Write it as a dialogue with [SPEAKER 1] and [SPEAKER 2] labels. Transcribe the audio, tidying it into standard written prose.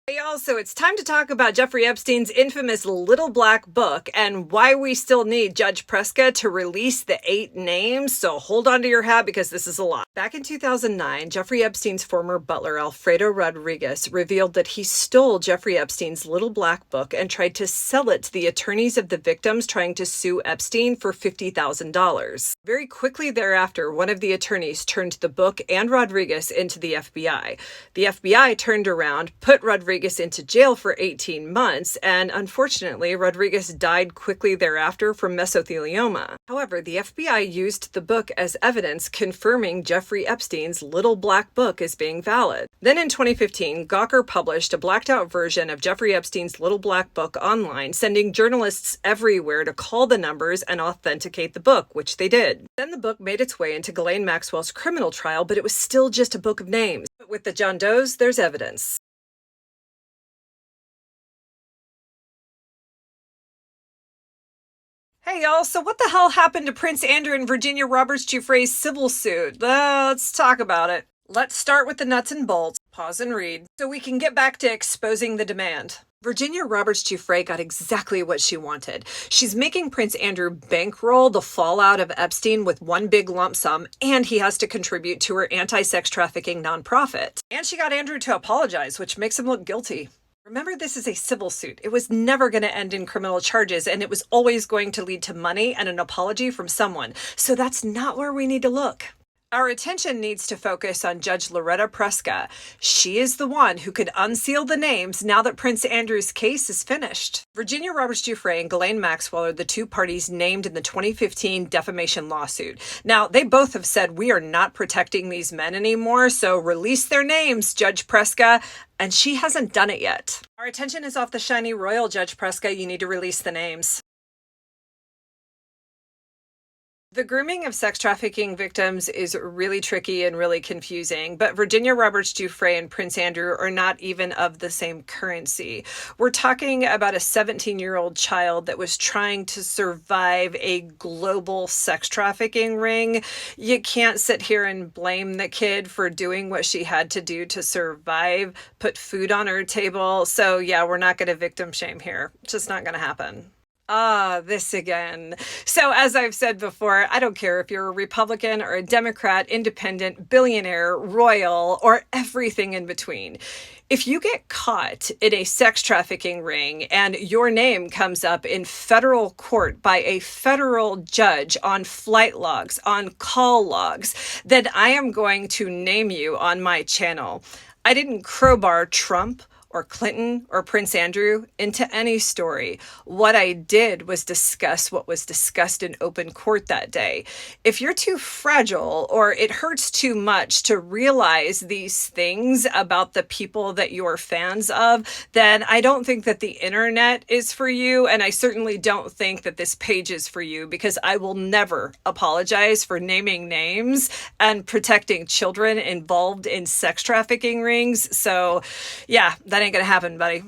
[SPEAKER 1] Hey, also, it's time to talk about Jeffrey Epstein's infamous Little Black Book and why we still need Judge Preska to release the 8 names, so hold on to your hat because this is a lot. Back in 2009, Jeffrey Epstein's former butler, Alfredo Rodriguez, revealed that he stole Jeffrey Epstein's Little Black Book and tried to sell it to the attorneys of the victims trying to sue Epstein for $50,000. Very quickly thereafter, one of the attorneys turned the book and Rodriguez into the FBI. The FBI turned around, put Rodriguez into jail for 18 months, and unfortunately, Rodriguez died quickly thereafter from mesothelioma. However, the FBI used the book as evidence confirming Jeffrey Epstein's Little Black Book as being valid. Then in 2015, Gawker published a blacked out version of Jeffrey Epstein's Little Black Book online, sending journalists everywhere to call the numbers and authenticate the book, which they did. Then the book made its way into GhislaineMaxwell's criminal trial, but it was still just a book of names. But with the John Does, there's evidence. Hey y'all, so what the hell happened to Prince Andrew and Virginia Roberts Giuffre's civil suit? Let's talk about it. Let's start with the nuts and bolts. Pause and read, so we can get back to exposing the demand. Virginia Roberts Giuffre got exactly what she wanted. She's making Prince Andrew bankroll the fallout of Epstein with one big lump sum, and he has to contribute to her anti-sex trafficking nonprofit. And she got Andrew to apologize, which makes him look guilty. Remember, this is a civil suit. It was never going to end in criminal charges, and it was always going to lead to money and an apology from someone. So that's not where we need to look. Our attention needs to focus on Judge Loretta Preska. She is the one who could unseal the names now that Prince Andrew's case is finished. Virginia Roberts Giuffre and GhislaineMaxwell are the two parties named in the 2015 defamation lawsuit. Now, they both have said we are not protecting these men anymore, so release their names, Judge Preska, and she hasn't done it yet. Our attention is off the shiny royal, Judge Preska. You need to release the names. The grooming of sex trafficking victims is really tricky and really confusing, but Virginia Roberts Giuffre and Prince Andrew are not even of the same currency. We're talking about a 17-year-old child that was trying to survive a global sex trafficking ring. You can't sit here and blame the kid for doing what she had to do to survive, put food on her table. So yeah, we're not going to victim shame here. It's just not going to happen. This again. So as I've said before, I don't care if you're a Republican or a Democrat, independent, billionaire, royal, or everything in between. If you get caught in a sex trafficking ring and your name comes up in federal court by a federal judge on flight logs, on call logs, then I am going to name you on my channel. I didn't crowbar Trump or Clinton or Prince Andrew into any story. What I did was discuss what was discussed in open court that day. If you're too fragile or it hurts too much to realize these things about the people that you're fans of, then I don't think that the internet is for you, and I certainly don't think that this page is for you, because I will never apologize for naming names and protecting children involved in sex trafficking rings. So yeah, that ain't gonna happen, buddy.